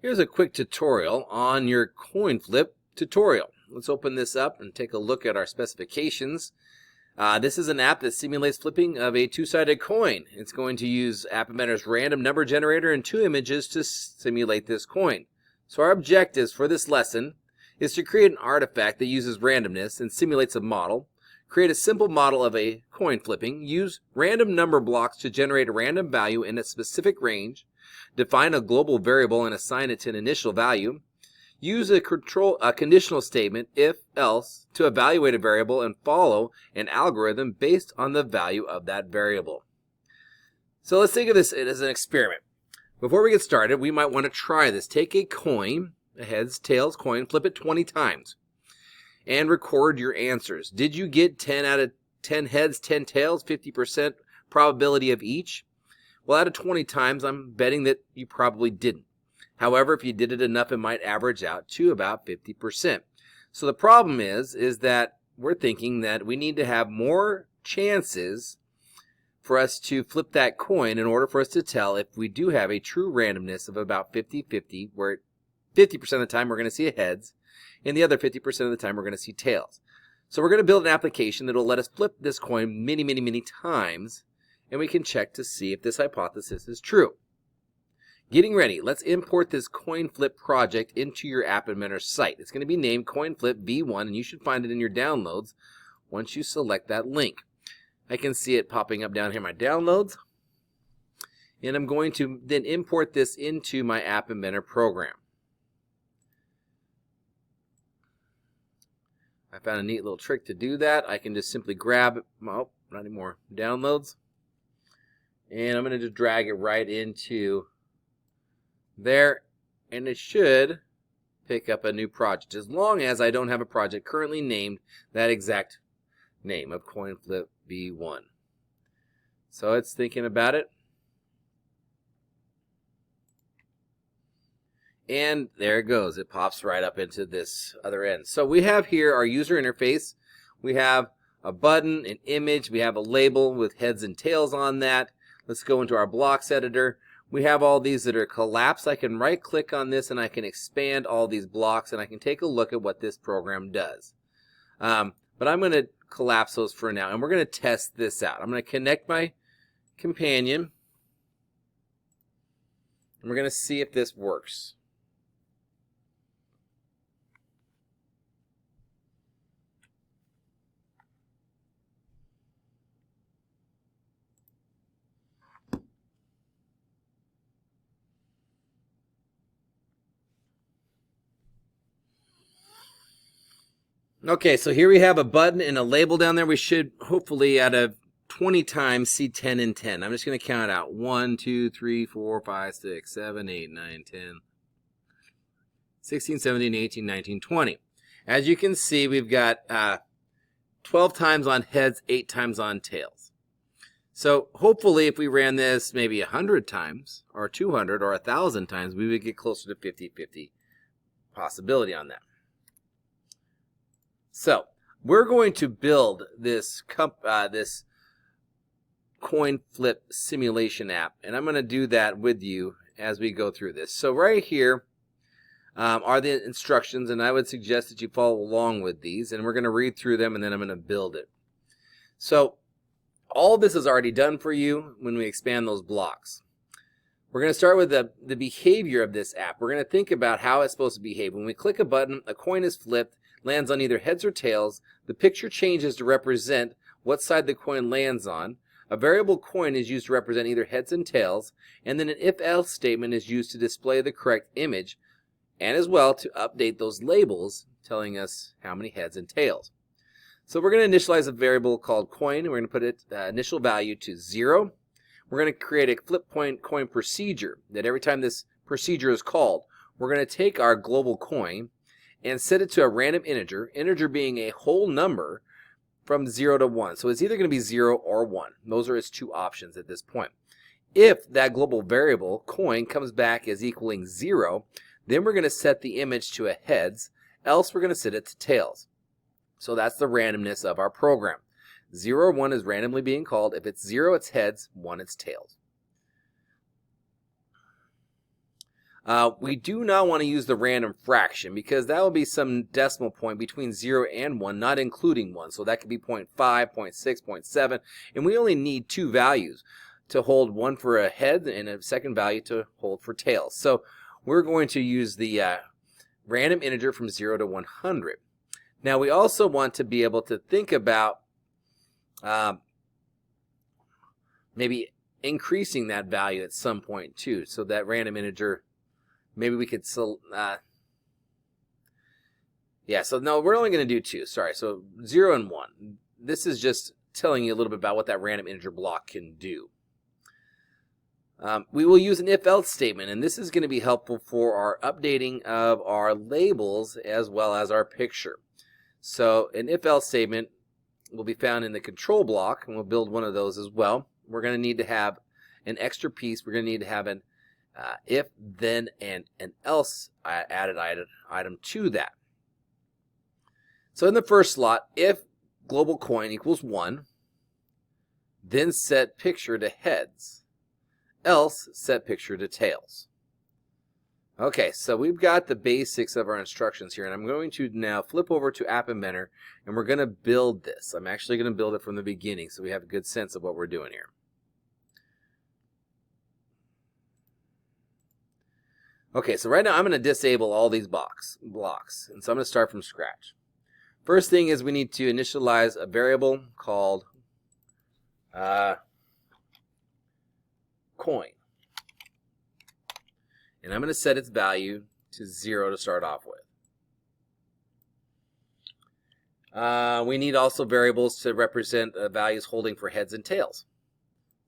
Here's a quick tutorial on your coin flip tutorial. Let's open this up and take a look at our specifications. This is an app that simulates flipping of a two-sided coin. It's going to use App Inventor's random number generator and 2 images to simulate this coin. So our objectives for this lesson is to create an artifact that uses randomness and simulates a model, create a simple model of a coin flipping, use random number blocks to generate a random value in a specific range, define a global variable and assign it to an initial value, use a conditional statement, if, else, to evaluate a variable and follow an algorithm based on the value of that variable. So let's think of this as an experiment. Before we get started, we might want to try this. Take a coin, a heads, tails coin, flip it 20 times, and record your answers. Did you get 10 out of 10 heads, 10 tails, 50% probability of each? Well, out of 20 times, I'm betting that you probably didn't. However, if you did it enough, it might average out to about 50%. So the problem is that we're thinking that we need to have more chances for us to flip that coin in order for us to tell if we do have a true randomness of about 50-50, where 50% of the time we're going to see a heads, and the other 50% of the time we're going to see tails. So we're going to build an application that will let us flip this coin many times, and we can check to see if this hypothesis is true. Getting ready, let's import this coin flip project into your App Inventor site. It's going to be named Coin Flip V1, and you should find it in your downloads once you select that link. I can see it popping up down here in my downloads, and I'm going to then import this into my App Inventor program. I found a neat little trick to do that. I can just simply grab, oh, not anymore, downloads, and I'm going to just drag it right into there, and it should pick up a new project, as long as I don't have a project currently named that exact name of Coin Flip V1. So it's thinking about it. And there it goes. It pops right up into this other end. So we have here our user interface. We have a button, an image. We have a label with heads and tails on that. Let's go into our blocks editor. We have all these that are collapsed. I can right click on this and I can expand all these blocks and I can take a look at what this program does. But I'm going to collapse those for now, and we're going to test this out. I'm going to connect my companion, and we're going to see if this works. Okay, so here we have a button and a label down there. We should hopefully out of 20 times see 10 and 10. I'm just going to count out 1, 2, 3, 4, 5, 6, 7, 8, 9, 10, 16, 17, 18, 19, 20. As you can see, we've got 12 times on heads, 8 times on tails. So hopefully if we ran this maybe 100 times or 200 or 1,000 times, we would get closer to 50-50 possibility on that. So we're going to build this coin flip simulation app, and I'm going to do that with you as we go through this. So right here are the instructions, and I would suggest that you follow along with these, and we're going to read through them, and then I'm going to build it. So all this is already done for you when we expand those blocks. We're going to start with the behavior of this app. We're going to think about how it's supposed to behave. When we click a button, a coin is flipped, lands on either heads or tails. The picture changes to represent what side the coin lands on. A variable coin is used to represent either heads and tails, and then an if-else statement is used to display the correct image, and as well to update those labels telling us how many heads and tails. So we're going to initialize a variable called coin, and we're going to put its initial value to 0. We're going to create a flip coin procedure that every time this procedure is called, we're going to take our global coin and set it to a random integer being a whole number from 0 to 1. So it's either going to be 0 or 1. Those are its two options at this point. If that global variable coin comes back as equaling 0, then we're going to set the image to a heads, else we're going to set it to tails. So that's the randomness of our program. 0 or 1 is randomly being called. If it's 0, it's heads, 1, it's tails. We do not want to use the random fraction because that will be some decimal point between 0 and 1, not including 1. So that could be 0.5, 0.6, 0.7, and we only need 2 values to hold, one for a head and a second value to hold for tails. So we're going to use the random integer from 0 to 100. Now we also want to be able to think about maybe increasing that value at some point too. So that random integer, maybe we could, so no, we're only going to do 2, sorry. So 0 and 1. This is just telling you a little bit about what that random integer block can do. We will use an if-else statement, and this is going to be helpful for our updating of our labels as well as our picture. So an if-else statement will be found in the control block, and we'll build one of those as well. We're going to need to have an extra piece. We're going to need to have an if, then, and an else added item to that. So in the first slot, if global coin equals 1, then set picture to heads. Else set picture to tails. Okay, so we've got the basics of our instructions here, and I'm going to now flip over to App Inventor, and we're going to build this. I'm actually going to build it from the beginning so we have a good sense of what we're doing here. Okay, so right now I'm going to disable all these blocks, and so I'm going to start from scratch. First thing is we need to initialize a variable called coin. And I'm going to set its value to 0 to start off with. We need also variables to represent values holding for heads and tails.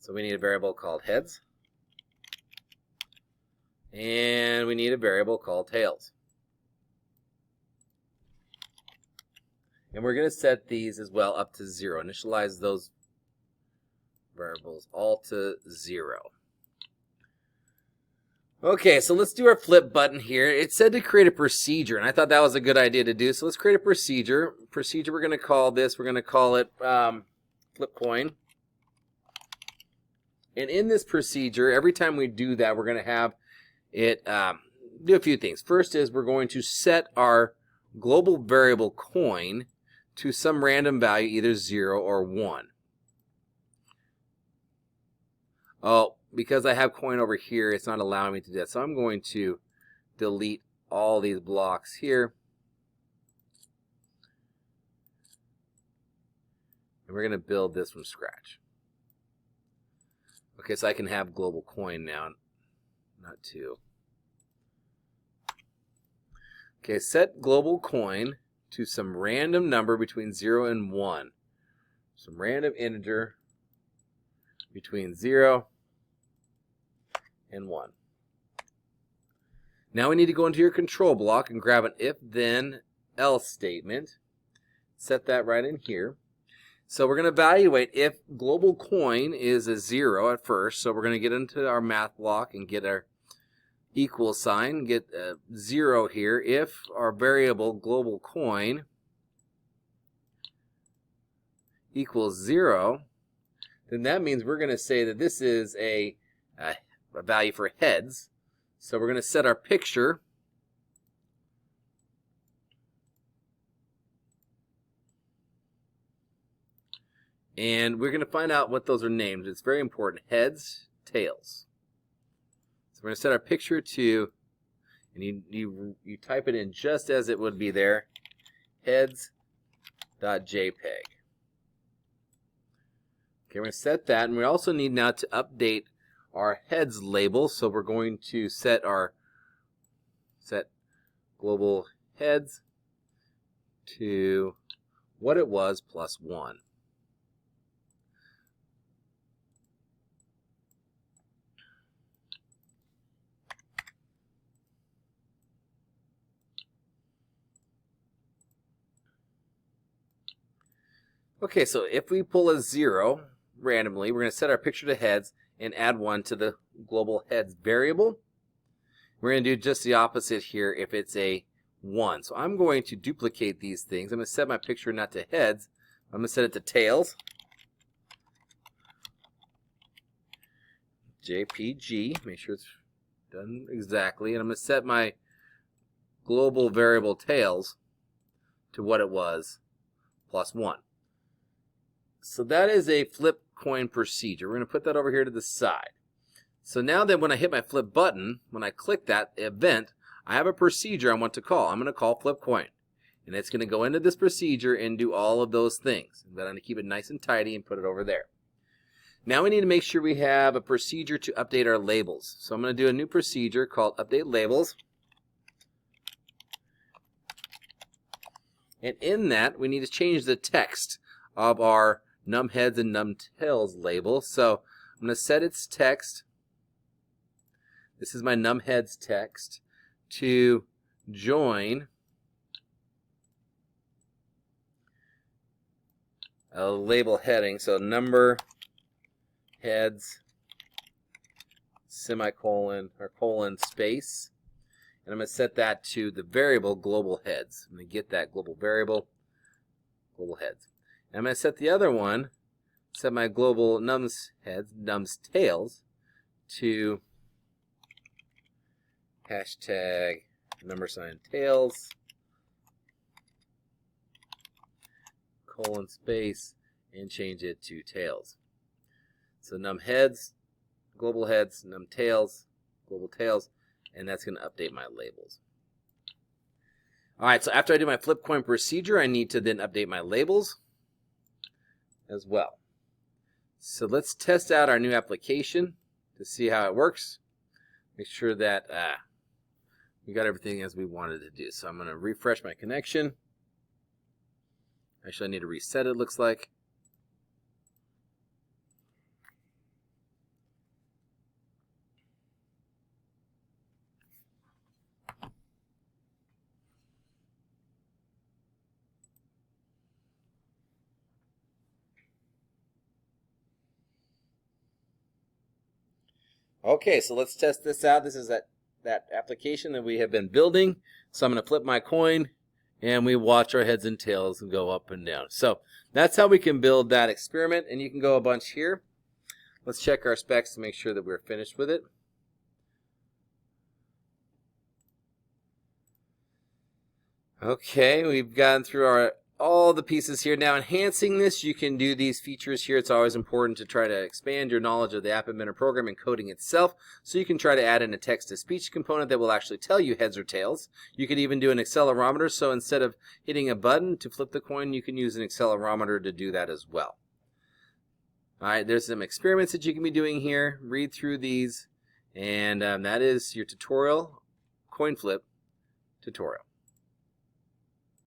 So we need a variable called heads. And we need a variable called tails. And we're going to set these as well up to 0. Initialize those variables all to 0. Okay, so let's do our flip button here. It said to create a procedure, and I thought that was a good idea to do. So let's create a procedure. Procedure, we're going to call this, we're going to call it flip coin. And in this procedure, every time we do that, we're going to have it do a few things. First is we're going to set our global variable coin to some random value, either 0 or 1. Oh, because I have coin over here, it's not allowing me to do that. So I'm going to delete all these blocks here. And we're going to build this from scratch. Okay, so I can have global coin now, not 2. Okay, set global coin to some random number between 0 and 1. Some random integer between 0 and 1. Now we need to go into your control block and grab an if, then, else statement. Set that right in here. So we're going to evaluate if global coin is a 0 at first. So we're going to get into our math block and get our equal sign, get a 0 here. If our variable global coin equals 0, then that means we're going to say that this is a value for heads. So we're going to set our picture and we're going to find out what those are named. It's very important. Heads, tails. So we're going to set our picture to, and you type it in just as it would be there, heads.jpg. Okay, we're going to set that, and we also need now to update our heads label. So we're going to set global heads to what it was plus 1. Okay, so if we pull a 0 randomly, we're going to set our picture to heads and add 1 to the global heads variable. We're going to do just the opposite here if it's a 1. So I'm going to duplicate these things. I'm going to set my picture not to heads. I'm going to set it to tails. JPG, make sure it's done exactly. And I'm going to set my global variable tails to what it was, plus 1. So that is a flip coin procedure. We're going to put that over here to the side. So now that when I hit my flip button, when I click that event, I have a procedure I want to call. I'm going to call flip coin. And it's going to go into this procedure and do all of those things. But I'm going to keep it nice and tidy and put it over there. Now we need to make sure we have a procedure to update our labels. So I'm going to do a new procedure called update labels. And in that, we need to change the text of our num heads and num tails label. So I'm going to set its text. This is my num heads text to join a label heading. So number heads semicolon or colon space. And I'm going to set that to the variable global heads. I'm going to get that global variable, global heads. And I'm going to set the other one, set my global nums heads, nums tails, to hashtag number sign tails, colon space, and change it to tails. So num heads, num tails, global tails, and that's going to update my labels. All right, so after I do my flip coin procedure, I need to then update my labels as well. So let's test out our new application to see how it works. Make sure that we got everything as we wanted to do. So I'm going to refresh my connection. Actually, I need to reset it, looks like. Okay, so let's test this out. This is that application that we have been building. So I'm going to flip my coin, and we watch our heads and tails go up and down. So that's how we can build that experiment, and you can go a bunch here. Let's check our specs to make sure that we're finished with it. Okay, we've gone through all the pieces here. Now, enhancing this, you can do these features here. It's always important to try to expand your knowledge of the App Inventor program and coding itself. So you can try to add in a text-to-speech component that will actually tell you heads or tails. You could even do an accelerometer. So instead of hitting a button to flip the coin, you can use an accelerometer to do that as well. All right, there's some experiments that you can be doing here. Read through these. And that is your tutorial, coin flip tutorial.